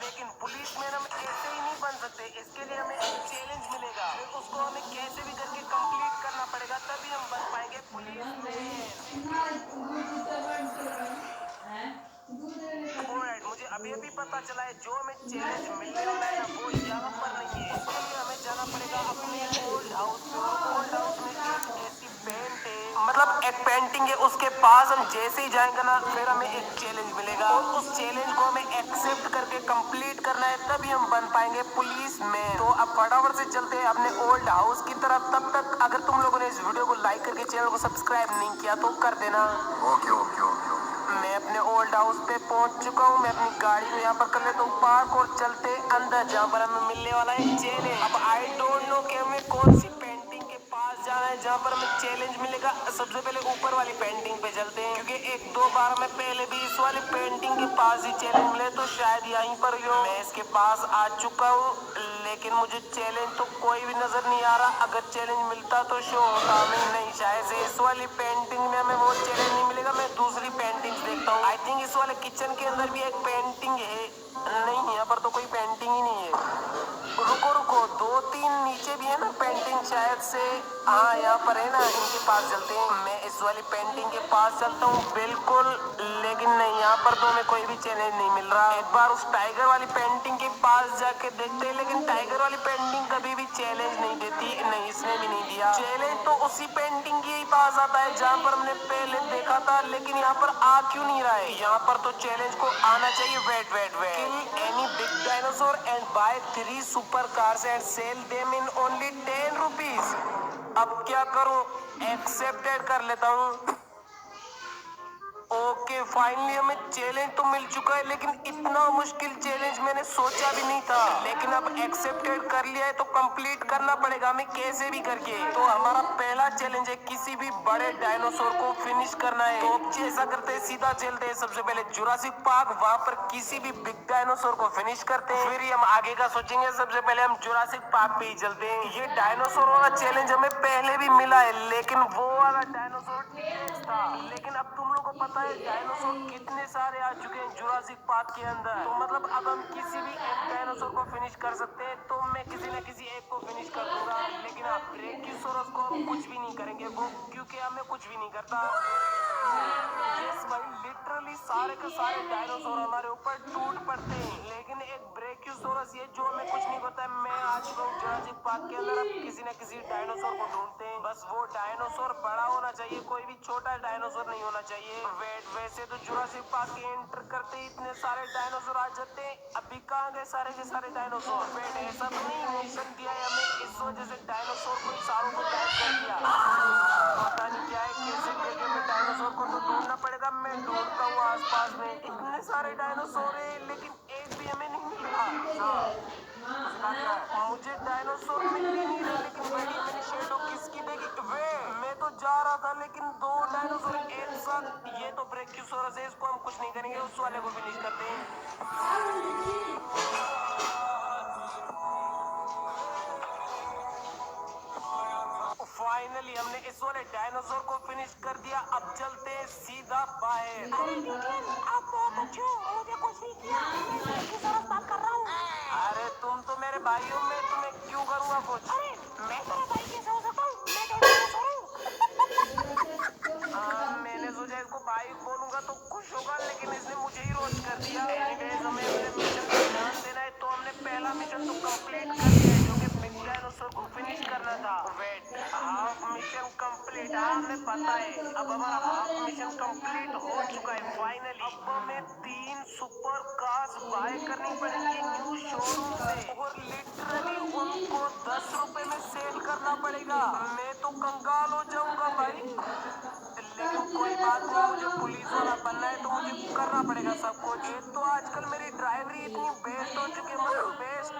लेकिन पुलिस में हम ऐसे ही नहीं बन सकते, इसके लिए हमें एक चैलेंज मिलेगा, फिर उसको हमें कैसे भी करके कंप्लीट करना पड़ेगा, तभी हम बन पाएंगे पुलिस में। मुझे अभी अभी पता चला है जो हमें चैलेंज मिलने वाला है ना, वो यहाँ पर नहीं है। इसके लिए हमें जाना पड़ेगा अपने ओल्ड हाउस पे, और ओल्ड हाउस में एक ऐसी पेंट है, मतलब एक पेंटिंग है, उसके पास हम जैसे ही जाएंगे ना, फिर हमें एक चैलेंज मिलेगा, और उस चैलेंज को हमें एक्सेप्ट करके कंप्लीट करना है, तभी हम बन पाएंगे पुलिस में। तो अब फटाफट से चलते हैं अपने ओल्ड हाउस की तरफ। तब तक अगर तुम लोगों ने इस वीडियो को लाइक करके चैनल को सब्सक्राइब नहीं किया तो कर देना। Okay okay okay. मैं अपने ओल्ड हाउस पे पहुंच चुका हूँ। मैं अपनी गाड़ी को यहाँ पर कर लेता हूँ पार्क, और चलते अंदर जहाँ पर हमें मिलने वाला है चैलेंज। अब आई डोंट नो कि हमें कौन सी पेंटिंग के पास जाना है जहाँ पर हमें चैलेंज मिलेगा। सबसे पहले ऊपर वाली पेंटिंग पे चलते हैं, क्योंकि एक दो बार हमें पहले भी इस वाली पेंटिंग के पास ही चैलेंज मिले, तो शायद यहीं पर ही हो। मैं इसके पास आ चुका हूँ, लेकिन मुझे चैलेंज तो कोई भी नजर नहीं आ रहा। अगर चैलेंज मिलता तो शो होता हमें, नहीं शायद से इस वाली पेंटिंग में हमें वो चैलेंज नहीं मिलेगा। मैं दूसरी पेंटिंग देखता हूँ। आई थिंक इस वाले किचन के अंदर भी एक पेंटिंग है। नहीं, यहाँ पर तो कोई पेंटिंग ही नहीं है। रुको रुको, दो तीन नीचे भी है ना पेंटिंग शायद से। हाँ यहाँ पर है ना, इनके पास चलते हैं। मैं इस वाली पेंटिंग के पास चलता हूँ बिल्कुल, लेकिन नहीं, यहाँ पर तो हमें कोई भी चैलेंज नहीं मिल रहा। एक बार उस टाइगर वाली पेंटिंग के पास जाके देखते हैं, लेकिन टाइगर वाली पेंटिंग कभी भी चैलेंज नहीं देती। नहीं, इसने भी नहीं दिया चैलेंज। तो उसी पेंटिंग के ही पास आता है जहाँ पर हमने पहले देखा था, लेकिन यहाँ पर आ क्यों नहीं रहा है? यहाँ पर तो चैलेंज को आना चाहिए। Wait wait wait, kill any big dinosaur and buy 3 super cars and sell them in only 10 rupees. अब क्या करूं? एक्सेप्टेड कर लेता हूँ। ओके, फाइनली हमें चैलेंज तो मिल चुका है, लेकिन इतना मुश्किल चैलेंज मैंने सोचा भी नहीं था। लेकिन अब एक्सेप्टेड कर लिया है तो कंप्लीट करना पड़ेगा हमें कैसे भी करके। तो हमारा पहला चैलेंज है किसी भी बड़े डायनासोर को फिनिश करना है। तो ऐसा करते हैं, सीधा चलते हैं सबसे पहले जुरासिक पार्क, वहाँ पर किसी भी बिग डायनासोर को फिनिश करते हैं, फिर ही हम आगे का सोचेंगे। सबसे पहले हम जुरासिक पार्क पे ही चलते हैं। ये डायनासोर वाला चैलेंज हमें पहले भी मिला है, लेकिन वो वाला डायनासोर टी-रेक्स था। लेकिन अब तुम लोगों को पता है डायनासोर कितने सारे आ चुके हैं जुरासिक पार्क के अंदर। तो मतलब अब हम किसी भी एक डायनासोर को फिनिश कर सकते हैं। तो मैं किसी न किसी एक को फिनिश कर दूंगा, लेकिन अब ब्रेकियोसोरस को हम कुछ भी नहीं करेंगे, वो क्योंकि हमें कुछ भी नहीं करता। यस भाई, लिटरली सारे के सारे डायनासोर हमारे ऊपर टूट पड़ते हैं, लेकिन एक ब्रेकियोसोरस ये जो हमें कुछ नहीं करता है। मैं आ चुका हूँ जुरासिक पार्क के अंदर। अब किसी न किसी डायनासोर को ढूंढते हैं, बस वो डायनासोर बड़ा होना चाहिए, कोई भी छोटा डायनासोर नहीं होना चाहिए। वेट, वैसे तो जुरासिक पार्क के एंटर करते ही इतने सारे डायनासोर आ जाते हैं, अभी कहाँ गए सारे के सारे डायनासोर? वेट, ऐसा तो नहीं मिशन दिया है हमें इस वजह से डायनासोर को ही सारों को गायब कर दिया? पता नहीं क्या है, कैसे भी करके हमें डायनासोर को तो ढूंढना पड़ेगा। मैं ढूंढता हूँ आसपास में, इतने सारे डायनासोर हैं, लेकिन एक भी हमें नहीं मिल रहा। मुझे डायनासोर मिल ही नहीं रहे, लेकिन वीडियो मैंने शेडो किसकी देखी? वे, मैं तो जा रहा था, लेकिन दो डायनासोर एक साथ। ये तो ब्रेकियोसोरस है, इसको हम कुछ नहीं करेंगे, उस वाले को फिनिश करते हैं। फाइनली हमने इस वाले डायनासोर को फिनिश कर दिया। अब चलते हैं सीधा बाहर। अरे विक्टर, आप बहुत अच्छे हो, मुझे कुछ नहीं किया, मैं ब्रेकियोसोरस बात कर रहा हूँ। अरे तुम तो मेरे भाई हो, मैं तुम्हें क्यों करूँगा कुछ? अरे मैं तेरा भाई कैसे हो सकता हूँ? मैं तो डायनासोर हूँ। मैंने सोचा इसको भाई बोलूंगा तो खुश होगा, लेकिन इसने मुझे ही रोस्ट कर दिया। एनीवेज, हमें अपने मिशन पे ध्यान देना है। तो हमने पहला मिशन तो कंप्लीट कर लिया है, जो कि बिग डायनासोर को फिनिश करना था। Wait, half mission complete. हाँ, हमें पता है, अब हमारा हाफ मिशन कंप्लीट हो चुका है फाइनली। अब हमें 3 सुपर कार्स बाय करनी पड़ेंगी न्यू शोरूम से, और लिटरली उनको 10 रुपए में सेल करना पड़ेगा। मैं तो कंगाल हो जाऊंगा भाई, लेकिन कोई बात नहीं, मुझे पुलिस वाला बनना है तो मुझे करना पड़ेगा सब कुछ। एक तो आजकल मेरी ड्राइवरी इतनी बेस्ट हो चुकी है, मतलब बेस्ट।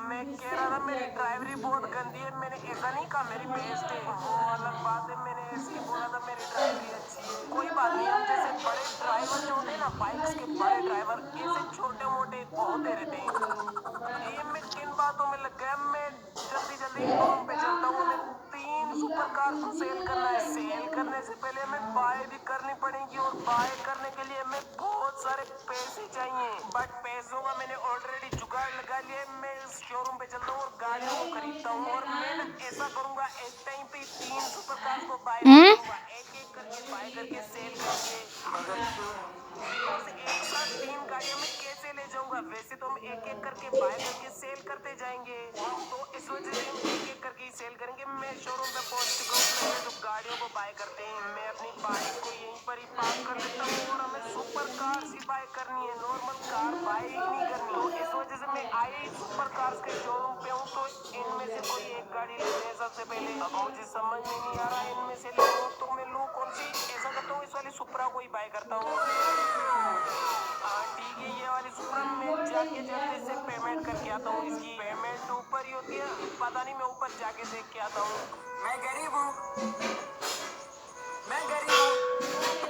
मैं कह रहा था मेरी ड्राइवरी बहुत गंदी है। मैंने ऐसा नहीं कहा मेरी बेस्ट है, वो अलग बात है। मैंने ऐसे ही बोला था मेरी ड्राइवरी अच्छी है। कोई बात नहीं, हम जैसे बड़े ड्राइवर जो होते हैं ना, बाइक्स के बड़े ड्राइवर, ऐसे छोटे मोटे होते रहते हैं। ये मैं किन बातों में लग गया? मैं जल्दी जल्दी शोरूम पे चलता हूँ। हमें 3 सुपर सुपर कार को सेल करना है। सेल करने से पहले हमें बाय भी करनी पड़ेगी और बाय करने के लिए हमें बहुत सारे पैसे चाहिए, बट पैसों का मैंने ऑलरेडी जुगाड़ लगा लिया है। मैं इस शोरूम पे चलता हूँ और गाड़ियों को खरीदता हूँ और मैं ना ऐसा करूंगा, एक टाइम पे 3 सुपर कार को बाय करूंगा, एक एक करके बाय करके सेल करके। मगर बस एक साथ 3 गाड़ियों में कैसे ले जाऊंगा? वैसे तो हम एक एक करके बाय करके सेल करते जाएंगे, तो इस वजह से हम एक एक करके ही सेल करेंगे। मैं शोरूम पे पहुंच चुका हूँ। पहले तो गाड़ियों को बाय करते हैं। मैं अपनी बाइक को यहीं पर ही पार्क कर लेता हूँ और हमें सुपर कार ही बाय करनी है, नॉर्मल कार बाय ही नहीं करनी। तो इस वजह से मैं आए ही सुपर कार्स के शोरूम पे हूँ। तो इनमें से कोई एक गाड़ी लेते हैं सबसे पहले। अब मुझे समझ में नहीं आ रहा इनमें से लूं तो मैं लूं कौन सी। ऐसा करता हूँ, इस वाली सुपरा को ही बाय करता हूँ। ठीक है, ये वाली सुपरा मैं जाके जल्दी से पेमेंट करके आता हूँ। इसकी पेमेंट ऊपर ही होती है, पता नहीं, मैं ऊपर जाके देख के आता हूँ। मैं गरीब हूँ, मैं गरीब हूँ।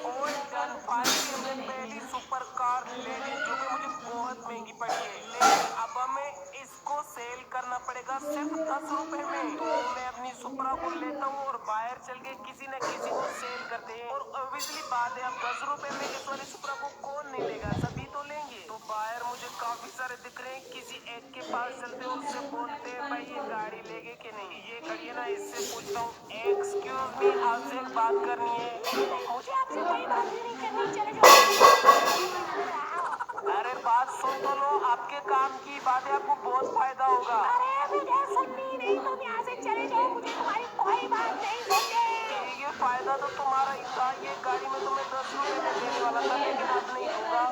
और डन, फाइनली हमने पहली सुपर कार ले ली, जो कि मुझे बहुत महंगी पड़ी है। लेकिन अब हमें इसको सेल करना पड़ेगा सिर्फ 10 रुपए में। तो मैं अपनी सुपरा को लेता हूँ और बाहर चल के किसी न किसी को सेल करते हैं। और ऑब्वियसली बात है, अब 10 रुपए में इस वाली सुपरा को कौन नहीं लेगा, सभी तो लेंगे। तो बाहर मुझे काफी सारे दिख रहे हैं। किसी एक के पास चलते हैं, उससे बोलते हैं भाई ये गाड़ी लेगे कि नहीं। ये खड़ी है ना, इससे पूछता हूँ, एक्सक्यूज मी, आपसे एक बात करनी है। मुझे आपसे कोई बात नहीं करनी, चले जाओ। अरे बात सुन तो लो, आपके काम की बात है, आपको बहुत फायदा होगा। अरे मुझे सुननी नहीं, तुम यहाँ से चले जाओ, मुझे तुम्हारी कोई बात नहीं सुननी। ये फायदा तो तुम्हारा ही था। ये गाड़ी में तुम्हें 10 रुपए में देने वाला था, लेकिन अब नहीं दूंगा।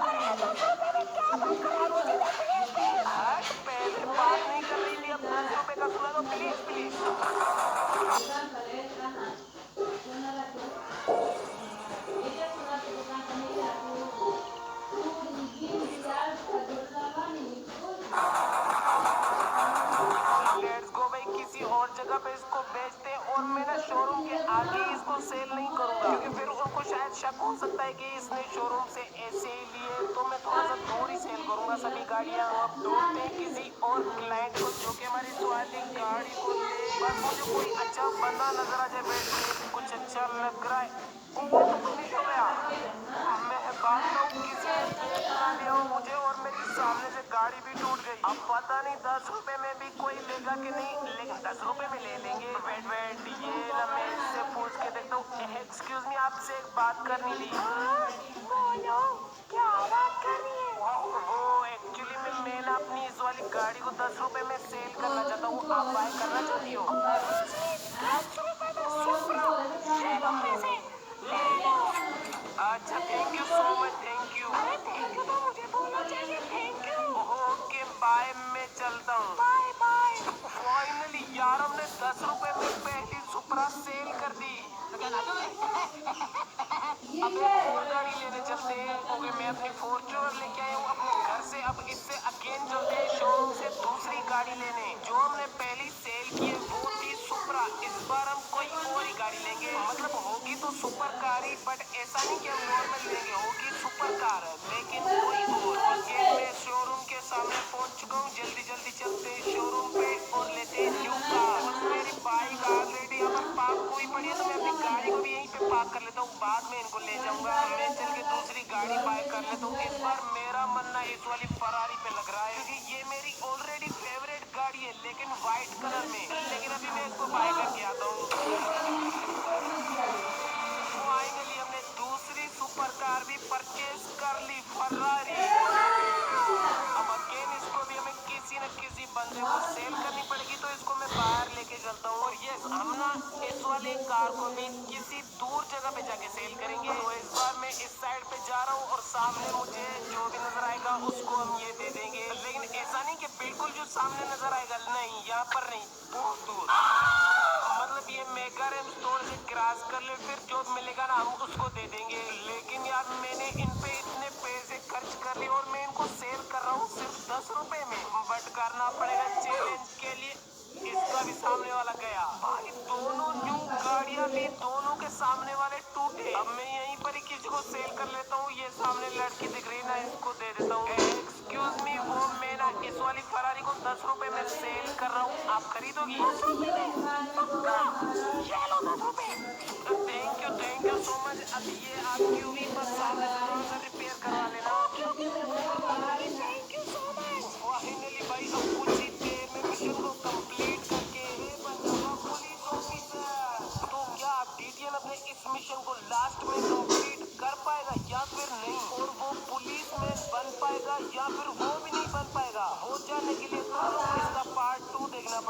हट, पहले बात नहीं कर रही थी, अब 10 रुपए का सुना दो प्लीज प्लीज। लेट्स गो भाई, किसी और जगह पे इसको बेचते हैं और मैं ना शोरूम के आगे इसको सेल नहीं करूंगा, क्योंकि फिर उनको शायद शक हो सकता है कि इसने शोरूम से ऐसे ही लिए। तो मैं थोड़ा सा दूर ही सेल करूंगा सभी गाड़ियां। अब ढूंढते हैं किसी और क्लाइंट को जो कि हमारी स्वाति गाड़ी को ले। बस मुझे कोई अच्छा बंदा नजर आ जाए, बैठ के कुछ अच्छा लग रहा है। वो तो फिनिश हो गया। मैं भागता हूँ, किसी ने देख ना लिया हो मुझे और मेरी सामने से गाड़ी भी टूट गई। अब पता नहीं 10 रुपए में भी कोई लेगा कि नहीं, लेकिन 10 रुपए में ले लेंगे। वेट वेट, ये ना मैं इससे पूछ के देखता हूँ। एक्सक्यूज मी, आपसे एक बात करनी थी। बोलो, क्या बात करनी है? वो एक्चुअली मैं ना अपनी इस वाली गाड़ी को 10 रुपए में सेल करना चाहता हूँ। आप बाय करना चाहती हो? 10 रुपए में सुपरा, ले लो पैसे, ले लो। अच्छा, thank you so much, thank you. अरे थैंक यू तो मुझे बोलना चाहिए, थैंक यू। ओके बाय, मैं चलता हूँ। Bye bye. फाइनली यार, हमने 10 रुपए में पहली सुपरा सेल कर दी। अब एक और गाड़ी लेने चलते हैं, क्योंकि मैं अपनी फॉर्च्यूनर लेके आया हूँ अपने घर से। अब इससे अगेन चलते हैं शोरूम से दूसरी गाड़ी लेने। जो हमने पहली सेल की है वो थी सुपरा। इस बार हम कोई और ही गाड़ी लेंगे, मतलब होगी तो सुपर कार ही, बट ऐसा नहीं कि हम नॉर्मल लेंगे, होगी सुपर कार लेकिन कोई और। अगेन मैं शोरूम के सामने पहुंच चुका हूँ। जल्दी जल्दी चलते हैं शोरूम पे और लेते हैं न्यू कार। बस मेरी बाइक ऑलरेडी यहाँ पर पार्क हुई पड़ी है, तो मैं अपनी गाड़ी को भी यहीं पे पार्क कर लेता हूँ, बाद में इनको ले जाऊंगा। मैं चल के दूसरी गाड़ी बाय कर लेता हूँ। इस बार मेरा मन ना इस वाली फरारी पे लग रहा है, क्योंकि ये मेरी ऑलरेडी फेवरेट गाड़ी है, लेकिन व्हाइट कलर में। लेकिन अभी मैं इसको बाय करके आता हूँ। फाइनली हमने दूसरी सुपर कार भी परचेज कर ली, फरारी। अब अगेन इसको भी हमें किसी न किसी बंदे को सेल करनी पड़ेगी, तो इसको मैं बाहर लेके चलता हूँ। और ये हम ना इस वाली कार को भी किसी दूर जगह पे जाके सेल करेंगे। तो इस बार मैं इस साइड पे जा रहा हूँ और सामने मुझे जो भी नजर आएगा उसको हम ये दे देंगे। लेकिन ऐसा नहीं कि बिल्कुल जो सामने नजर आएगा, नहीं, यहाँ पर नहीं, बहुत दूर। मतलब ये मेगारेम स्टोर से क्रॉस कर ले, फिर जो मिलेगा ना हम उसको दे देंगे। लेकिन यार मैंने इन पे इतने पैसे खर्च कर लिए और मैं इनको सेल कर रहा हूँ सिर्फ 10 रुपए में। बट करना पड़ेगा चैलेंज के लिए। इसका भी सामने वाला गया। भाई दोनों न्यू गाड़ियां ली, दोनों के सामने वाले टूटे। अब मैं यहीं पर ही किसी को सेल कर लेता हूँ। ये सामने लड़की दिख रही ना, इसको दे देता हूँ। एक्सक्यूज मी, वो मैं ना इस वाली फरारी को 10 रुपए में सेल कर रहा हूँ, आप खरीदोगी? 10 रुपए में? पक्का? ये लो 10 फिर नहीं, और वो पुलिस में बन पाएगा या फिर वो भी नहीं बन पाएगा। हो जाने के लिए तुम लोग को इसका पार्ट 2 देखना पड़ेगा।